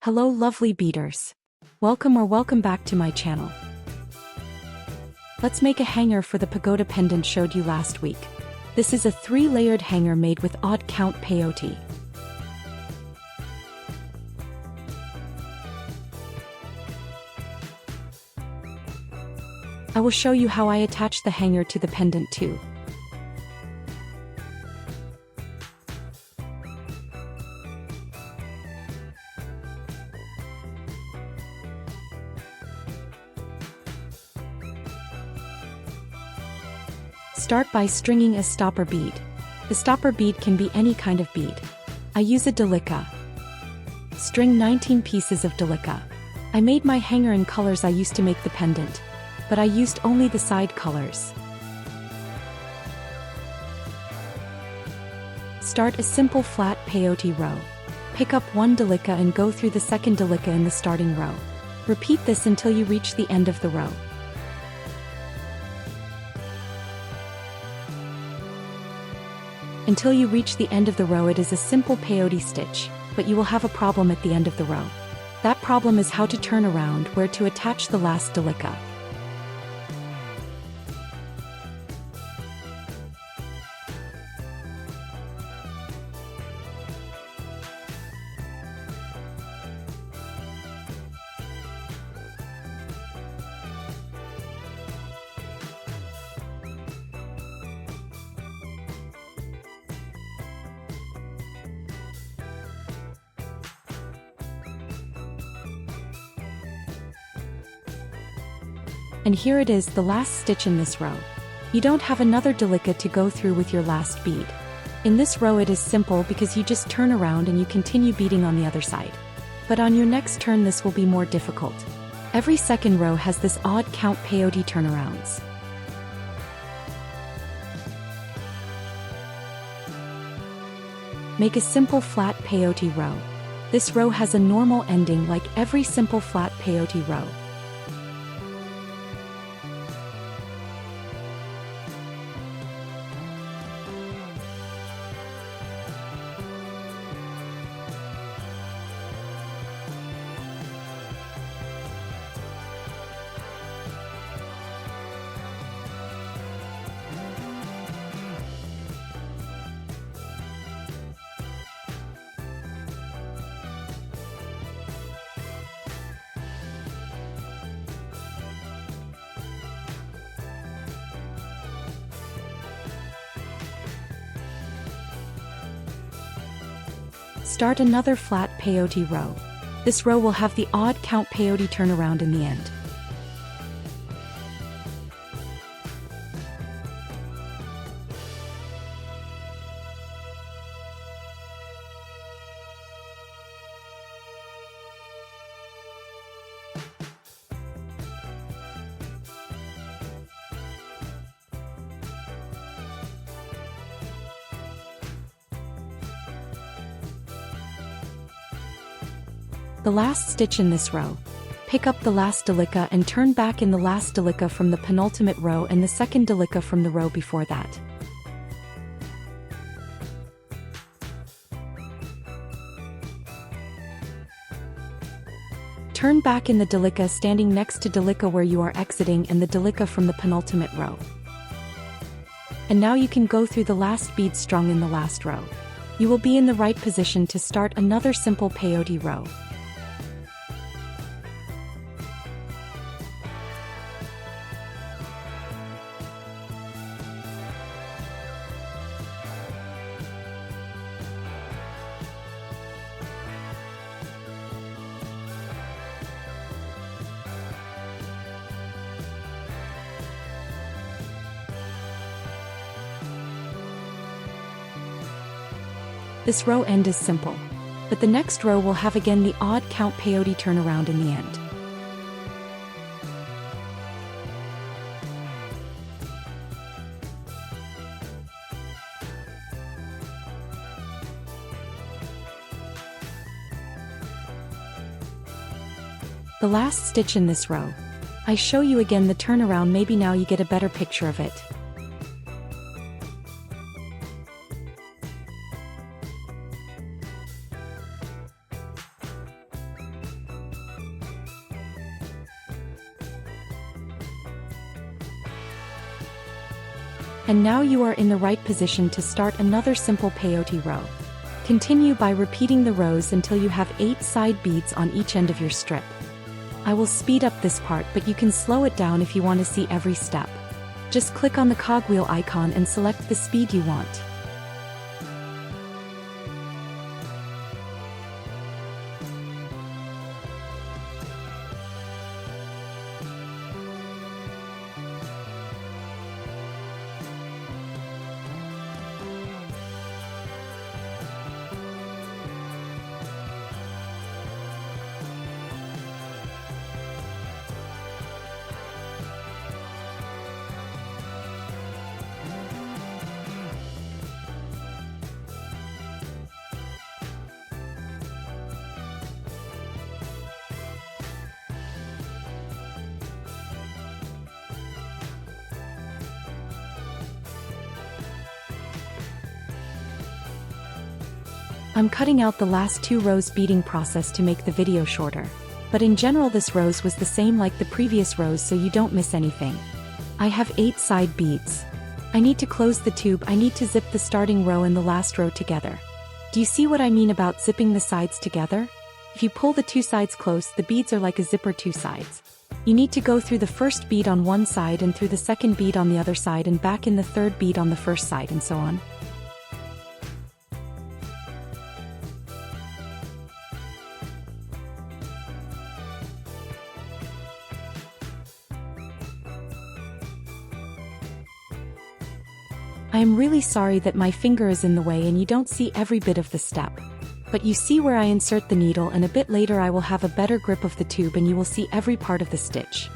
Hello lovely beaders. Welcome back to my channel. Let's make a hanger for the pagoda pendant showed you last week. This is a 3-layered hanger made with odd count peyote. I will show you how I attach the hanger to the pendant too. Start by stringing a stopper bead. The stopper bead can be any kind of bead. I use a delica. String 19 pieces of delica. I made my hanger in colors I used to make the pendant, but I used only the side colors. Start a simple flat peyote row. Pick up one delica and go through the second delica in the starting row. Repeat this until you reach the end of the row. Until you reach the end of the row, it is a simple peyote stitch, but you will have a problem at the end of the row. That problem is how to turn around, where to attach the last delica. And here it is, the last stitch in this row. You don't have another delica to go through with your last bead. In this row it is simple because you just turn around and you continue beading on the other side. But on your next turn this will be more difficult. Every second row has this odd count peyote turnarounds. Make a simple flat peyote row. This row has a normal ending like every simple flat peyote row. Start another flat peyote row. This row will have the odd count peyote turnaround in the end. The last stitch in this row. Pick up the last delica and turn back in the last delica from the penultimate row and the second delica from the row before that. Turn back in the delica standing next to delica where you are exiting and the delica from the penultimate row. And now you can go through the last bead strung in the last row. You will be in the right position to start another simple peyote row. This row end is simple, but the next row will have again the odd count peyote turnaround in the end. The last stitch in this row. I show you again the turnaround, maybe now you get a better picture of it. And now you are in the right position to start another simple peyote row. Continue by repeating the rows until you have 8 side beads on each end of your strip. I will speed up this part, but you can slow it down if you want to see every step. Just click on the cogwheel icon and select the speed you want. I'm cutting out the last 2 rows beading process to make the video shorter. But in general this rows was the same like the previous rows, so you don't miss anything. I have 8 side beads. I need to close the tube. I need to zip the starting row and the last row together. Do you see what I mean about zipping the sides together? If you pull the 2 sides close, the beads are like a zipper 2 sides. You need to go through the first bead on one side and through the second bead on the other side and back in the third bead on the first side and so on. I am really sorry that my finger is in the way and you don't see every bit of the step. But you see where I insert the needle, and a bit later I will have a better grip of the tube and you will see every part of the stitch.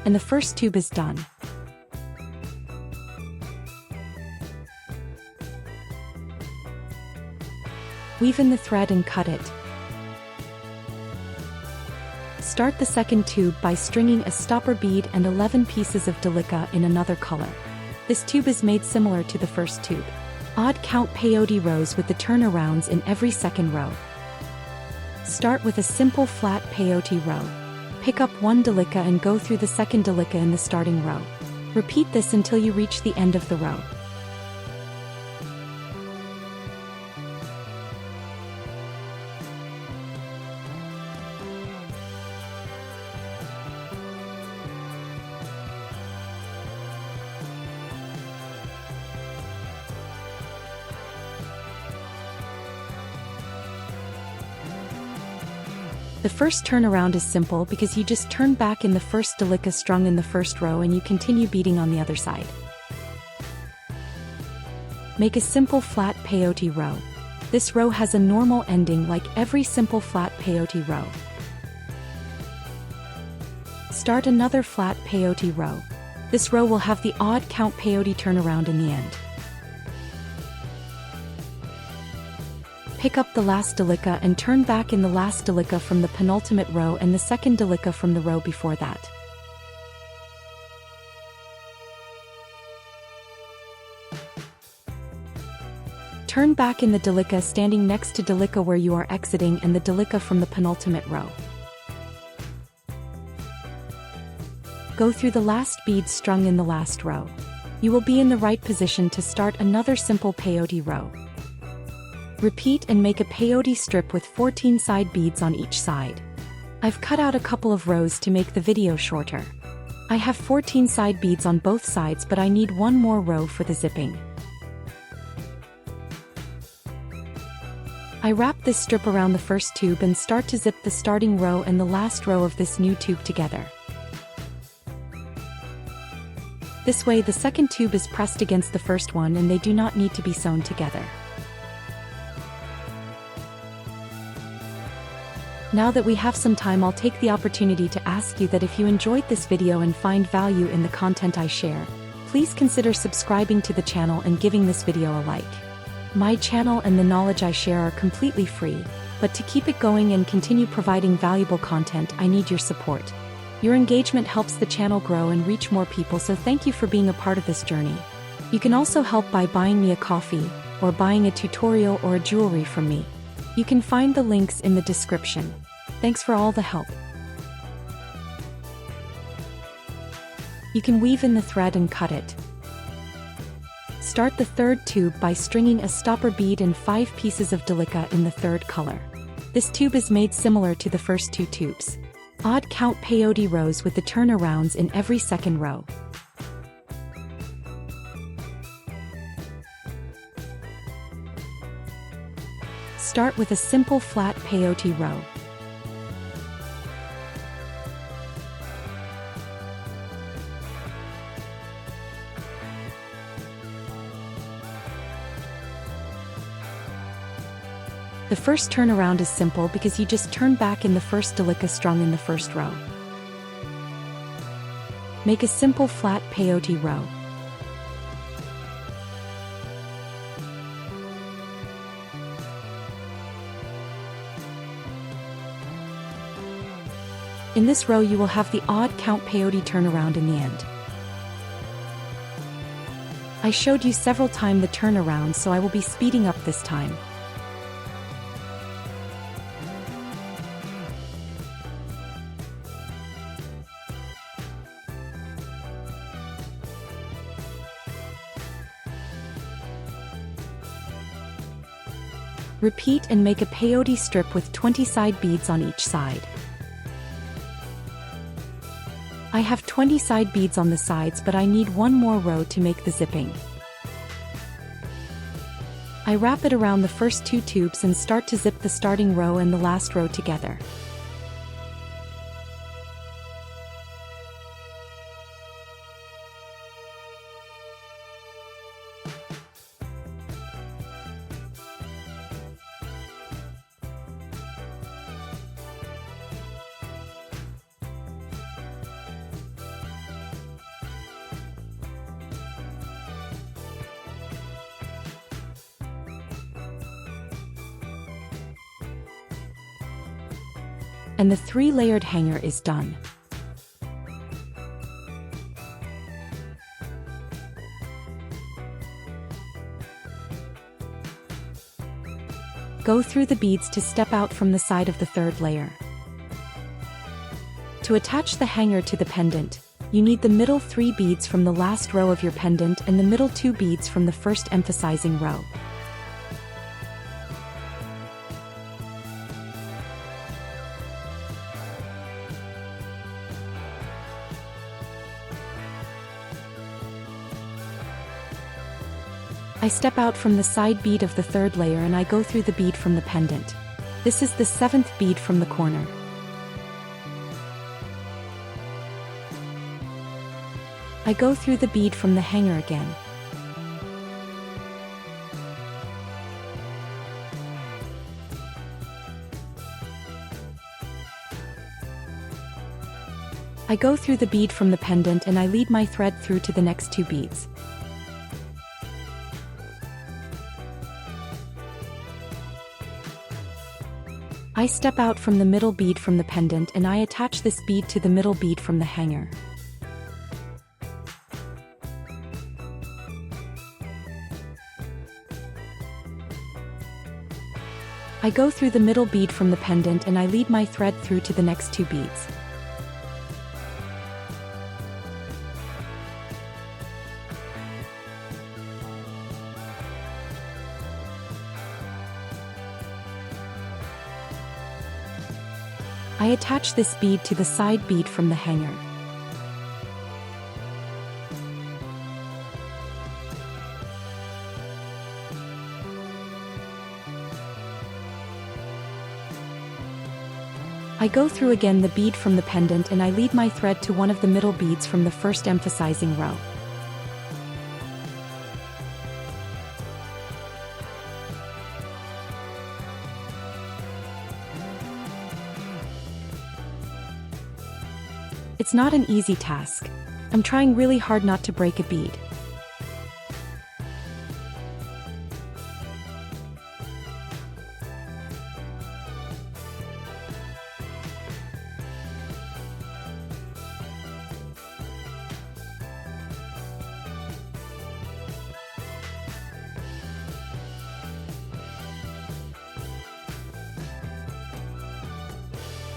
And the first tube is done. Weave in the thread and cut it. Start the second tube by stringing a stopper bead and 11 pieces of delica in another color. This tube is made similar to the first tube. Odd count peyote rows with the turnarounds in every second row. Start with a simple flat peyote row. Pick up 1 delica and go through the second delica in the starting row. Repeat this until you reach the end of the row. The first turnaround is simple because you just turn back in the first delica strung in the first row and you continue beading on the other side. Make a simple flat peyote row. This row has a normal ending like every simple flat peyote row. Start another flat peyote row. This row will have the odd count peyote turnaround in the end. Pick up the last delica and turn back in the last delica from the penultimate row and the second delica from the row before that. Turn back in the delica standing next to delica where you are exiting and the delica from the penultimate row. Go through the last bead strung in the last row. You will be in the right position to start another simple peyote row. Repeat and make a peyote strip with 14 side beads on each side. I've cut out a couple of rows to make the video shorter. I have 14 side beads on both sides, but I need one more row for the zipping. I wrap this strip around the first tube and start to zip the starting row and the last row of this new tube together. This way the second tube is pressed against the first one and they do not need to be sewn together. Now that we have some time, I'll take the opportunity to ask you that if you enjoyed this video and find value in the content I share, please consider subscribing to the channel and giving this video a like. My channel and the knowledge I share are completely free, but to keep it going and continue providing valuable content, I need your support. Your engagement helps the channel grow and reach more people, so thank you for being a part of this journey. You can also help by buying me a coffee, or buying a tutorial or a jewelry from me. You can find the links in the description. Thanks for all the help. You can weave in the thread and cut it. Start the third tube by stringing a stopper bead and 5 pieces of delica in the third color. This tube is made similar to the first 2 tubes. Odd count peyote rows with the turnarounds in every second row. Start with a simple flat peyote row. The first turnaround is simple because you just turn back in the first delica strung in the first row. Make a simple flat peyote row. In this row you will have the odd count peyote turnaround in the end. I showed you several times the turnaround, so I will be speeding up this time. Repeat and make a peyote strip with 20 side beads on each side. I have 20 side beads on the sides, but I need one more row to make the zipping. I wrap it around the first 2 tubes and start to zip the starting row and the last row together. And the 3-layered hanger is done. Go through the beads to step out from the side of the 3rd layer. To attach the hanger to the pendant, you need the middle 3 beads from the last row of your pendant and the middle 2 beads from the first emphasizing row. I step out from the side bead of the 3rd layer and I go through the bead from the pendant. This is the 7th bead from the corner. I go through the bead from the hanger again. I go through the bead from the pendant and I lead my thread through to the next 2 beads. I step out from the middle bead from the pendant and I attach this bead to the middle bead from the hanger. I go through the middle bead from the pendant and I lead my thread through to the next 2 beads. I attach this bead to the side bead from the hanger. I go through again the bead from the pendant and I lead my thread to one of the middle beads from the first emphasizing row. It's not an easy task. I'm trying really hard not to break a bead.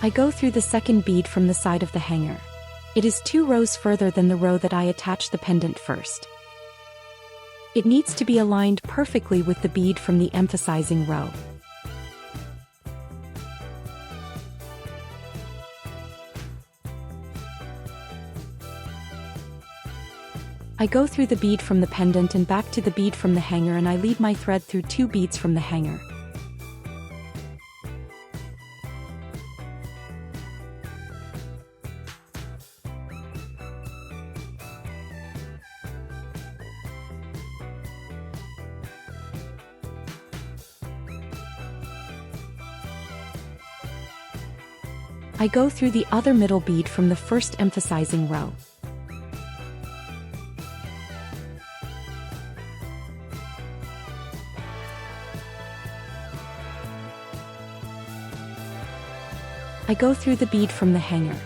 I go through the second bead from the side of the hanger. It is 2 rows further than the row that I attached the pendant first. It needs to be aligned perfectly with the bead from the emphasizing row. I go through the bead from the pendant and back to the bead from the hanger and I lead my thread through 2 beads from the hanger. I go through the other middle bead from the first emphasizing row. I go through the bead from the hanger.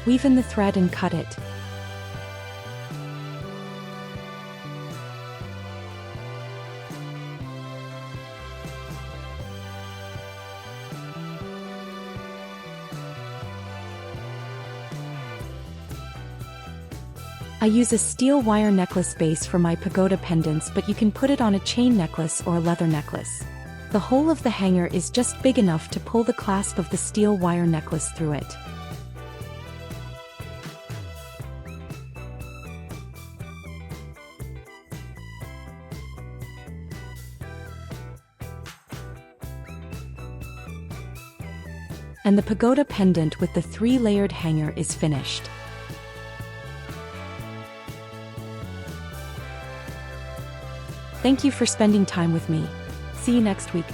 Weave in the thread and cut it. I use a steel wire necklace base for my pagoda pendants, but you can put it on a chain necklace or a leather necklace. The hole of the hanger is just big enough to pull the clasp of the steel wire necklace through it. And the pagoda pendant with the 3-layered hanger is finished. Thank you for spending time with me. See you next week.